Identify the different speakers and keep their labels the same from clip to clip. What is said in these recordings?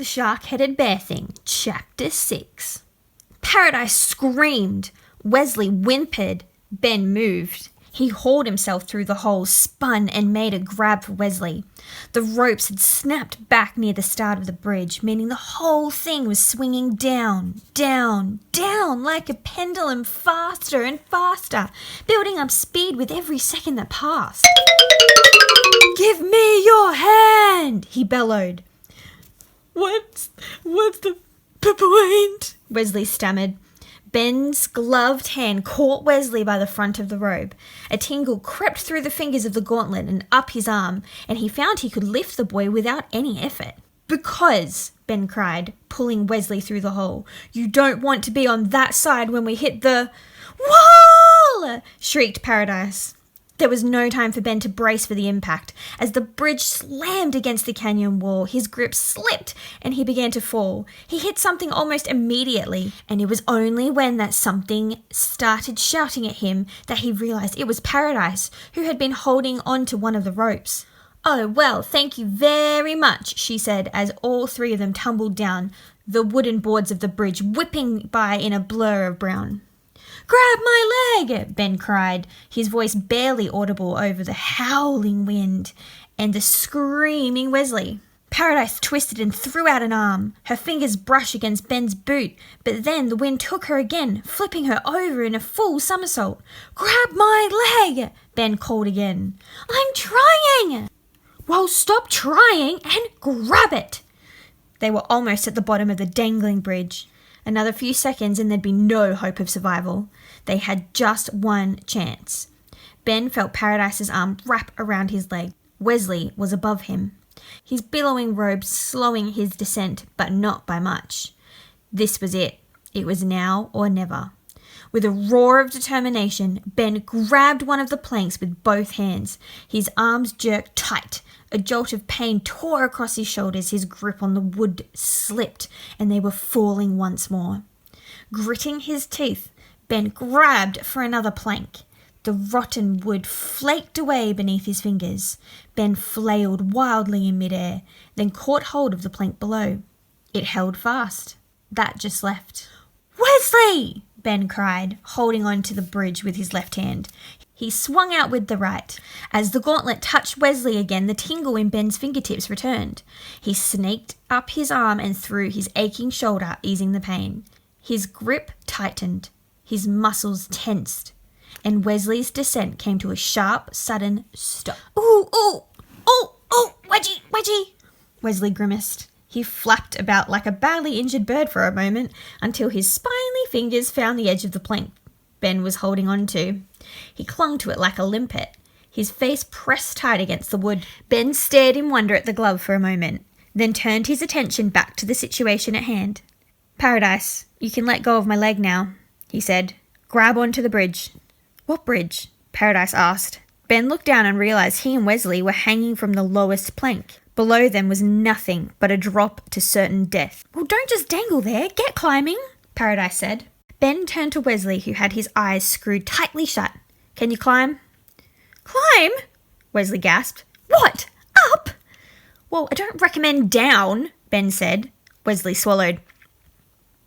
Speaker 1: The Shark-Headed Bear Thing, Chapter 6. Paradise screamed. Wesley whimpered. Ben moved. He hauled himself through the hole, spun, and made a grab for Wesley. The ropes had snapped back near the start of the bridge, meaning the whole thing was swinging down, down, down like a pendulum, faster and faster, building up speed with every second that passed. "Give me your hand!" he bellowed. What's the point?" Wesley stammered. Ben's gloved hand caught Wesley by the front of the robe. A tingle crept through the fingers of the gauntlet and up his arm, and he found he could lift the boy without any effort. "Because," Ben cried, pulling Wesley through the hole, "you don't want to be on that side when we hit the—" "Wall!" shrieked Paradise. There was no time for Ben to brace for the impact. As the bridge slammed against the canyon wall, his grip slipped and he began to fall. He hit something almost immediately, and it was only when that something started shouting at him that he realized it was Paradise, who had been holding on to one of the ropes. "Oh, well, thank you very much," she said as all three of them tumbled down, the wooden boards of the bridge whipping by in a blur of brown. "Grab my leg!" Ben cried, his voice barely audible over the howling wind and the screaming Wesley. Paradise twisted and threw out an arm. Her fingers brushed against Ben's boot, but then the wind took her again, flipping her over in a full somersault. "Grab my leg!" Ben called again. "I'm trying!" "Well, stop trying and grab it!" They were almost at the bottom of the dangling bridge. Another few seconds and there'd be no hope of survival. They had just one chance. Ben felt Paradise's arm wrap around his leg. Wesley was above him, his billowing robe slowing his descent, but not by much. This was it. It was now or never. With a roar of determination, Ben grabbed one of the planks with both hands. His arms jerked tight. A jolt of pain tore across his shoulders. His grip on the wood slipped, and they were falling once more. Gritting his teeth, Ben grabbed for another plank. The rotten wood flaked away beneath his fingers. Ben flailed wildly in midair, then caught hold of the plank below. It held fast. That just left. "Wesley!" Ben cried, holding on to the bridge with his left hand. He swung out with the right. As the gauntlet touched Wesley again, the tingle in Ben's fingertips returned. He snaked up his arm and through his aching shoulder, easing the pain. His grip tightened. His muscles tensed. And Wesley's descent came to a sharp, sudden stop. "Ooh, ooh, ooh, ooh, Wedgie!" Wesley grimaced. He flapped about like a badly injured bird for a moment until his spiny fingers found the edge of the plank Ben was holding on to. He clung to it like a limpet, his face pressed tight against the wood. Ben stared in wonder at the glove for a moment, then turned his attention back to the situation at hand. "Paradise, you can let go of my leg now," he said. "Grab onto the bridge." "What bridge?" Paradise asked. Ben looked down and realized he and Wesley were hanging from the lowest plank. Below them was nothing but a drop to certain death. "Well, don't just dangle there. Get climbing," Paradise said. Ben turned to Wesley, who had his eyes screwed tightly shut. "Can you climb?" "Climb?" Wesley gasped. "What? Up?" "Well, I don't recommend down," Ben said. Wesley swallowed.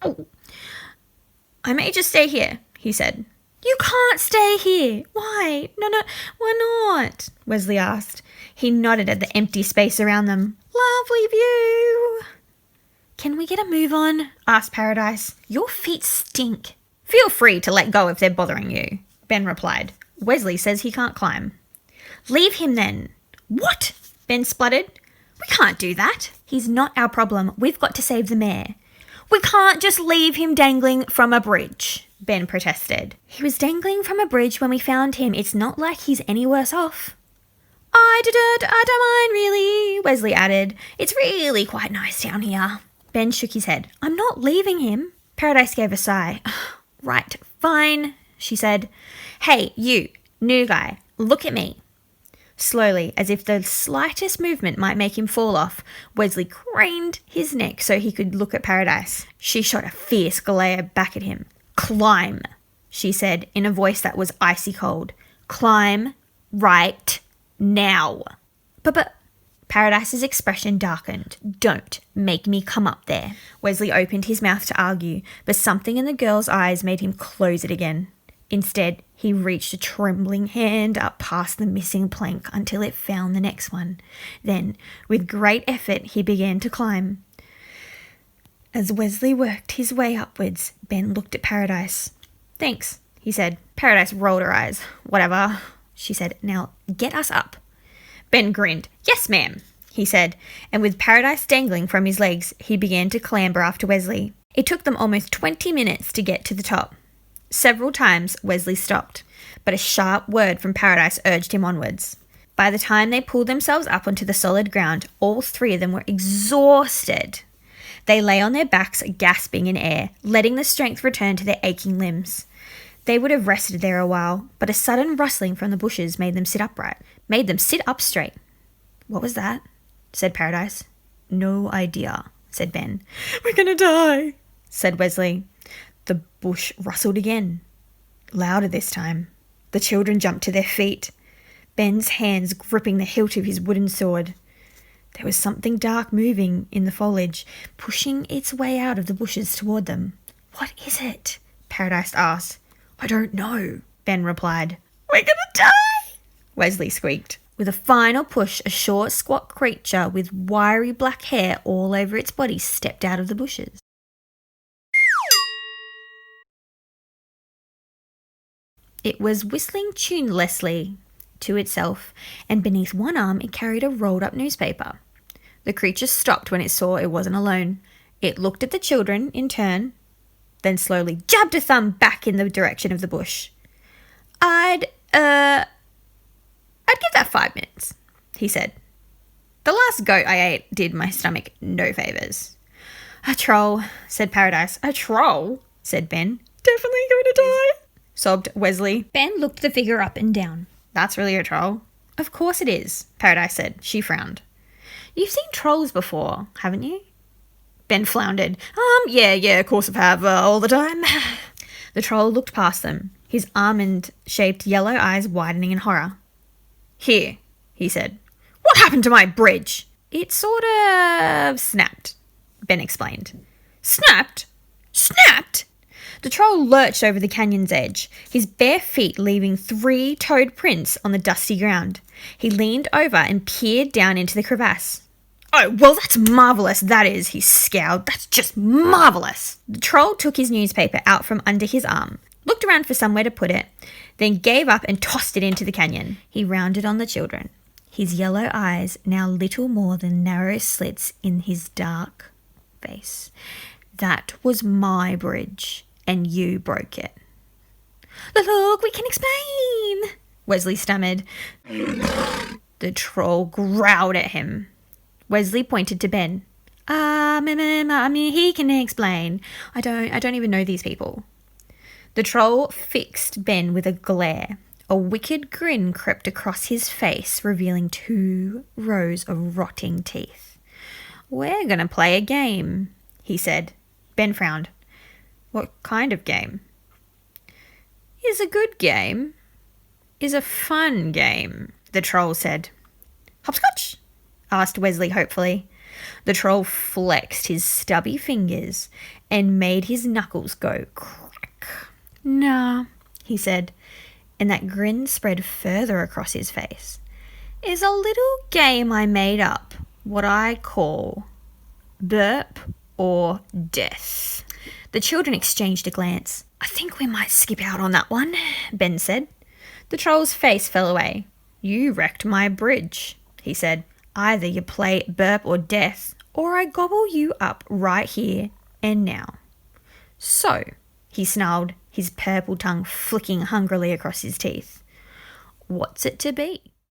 Speaker 1: "Oh. I may just stay here," he said. "You can't stay here." "Why? No, why not?" Wesley asked. He nodded at the empty space around them. "Lovely view." "Can we get a move on?" asked Paradise. "Your feet stink." "Feel free to let go if they're bothering you," Ben replied. "Wesley says he can't climb." "Leave him then." "What?" Ben spluttered. "We can't do that." "He's not our problem. We've got to save the mayor." "We can't just leave him dangling from a bridge," Ben protested. "He was dangling from a bridge when we found him. It's not like he's any worse off." I don't mind really," Wesley added. "It's really quite nice down here." Ben shook his head. "I'm not leaving him." Paradise gave a sigh. "Right, fine," she said. "Hey, you, new guy, look at me." Slowly, as if the slightest movement might make him fall off, Wesley craned his neck so he could look at Paradise. She shot a fierce glare back at him. "Climb," she said in a voice that was icy cold. "Climb right now." But Paradise's expression darkened. "Don't make me come up there." Wesley opened his mouth to argue, but something in the girl's eyes made him close it again. Instead, he reached a trembling hand up past the missing plank until it found the next one. Then, with great effort, he began to climb. As Wesley worked his way upwards, Ben looked at Paradise. "Thanks," he said. Paradise rolled her eyes. "Whatever," she said. "Now, get us up." Ben grinned. "Yes, ma'am," he said, and with Paradise dangling from his legs, he began to clamber after Wesley. It took them almost 20 minutes to get to the top. Several times, Wesley stopped, but a sharp word from Paradise urged him onwards. By the time they pulled themselves up onto the solid ground, all three of them were exhausted. They lay on their backs, gasping in air, letting the strength return to their aching limbs. They would have rested there a while, but a sudden rustling from the bushes made them sit upright, made them sit up straight. "What was that?" said Paradise. "No idea," said Ben. "We're gonna die," said Wesley. The bush rustled again, louder this time. The children jumped to their feet, Ben's hands gripping the hilt of his wooden sword. There was something dark moving in the foliage, pushing its way out of the bushes toward them. "What is it?" Paradise asked. "I don't know," Ben replied. "We're gonna die," Wesley squeaked. With a final push, a short, squat creature with wiry black hair all over its body stepped out of the bushes. It was whistling tunelessly to itself, and beneath one arm it carried a rolled-up newspaper. The creature stopped when it saw it wasn't alone. It looked at the children in turn, then slowly jabbed a thumb back in the direction of the bush. I'd give that 5 minutes," he said. "The last goat I ate did my stomach no favours." "A troll," said Paradise. "A troll," said Ben. "Definitely going to die," sobbed Wesley. Ben looked the figure up and down. "That's really a troll?" "Of course it is," Paradise said. She frowned. "You've seen trolls before, haven't you?" Ben floundered. Yeah, of course I have, all the time." The troll looked past them, his almond-shaped yellow eyes widening in horror. "Here," he said. "What happened to my bridge?" "It sort of snapped," Ben explained. "Snapped? Snapped?" The troll lurched over the canyon's edge, his bare feet leaving 3-toed prints on the dusty ground. He leaned over and peered down into the crevasse. "Oh, well, that's marvellous, that is," he scowled. "That's just marvellous." The troll took his newspaper out from under his arm, looked around for somewhere to put it, then gave up and tossed it into the canyon. He rounded on the children, his yellow eyes now little more than narrow slits in his dark face. "That was my bridge, and you broke it." "Look, we can explain," Wesley stammered. The troll growled at him. Wesley pointed to Ben. I mean, he can explain. I don't even know these people." The troll fixed Ben with a glare. A wicked grin crept across his face, revealing 2 rows of rotting teeth. "We're going to play a game," he said. Ben frowned. "What kind of game?" "Is a good game. Is a fun game," the troll said. "Hopscotch?" asked Wesley hopefully. The troll flexed his stubby fingers and made his knuckles go crack. "Nah," he said, and that grin spread further across his face. "Is a little game I made up, what I call burp or death." The children exchanged a glance. "I think we might skip out on that one," Ben said. The troll's face fell away. "You wrecked my bridge," he said. "Either you play burp or death, or I gobble you up right here and now." "So," he snarled, his purple tongue flicking hungrily across his teeth, "what's it to be?"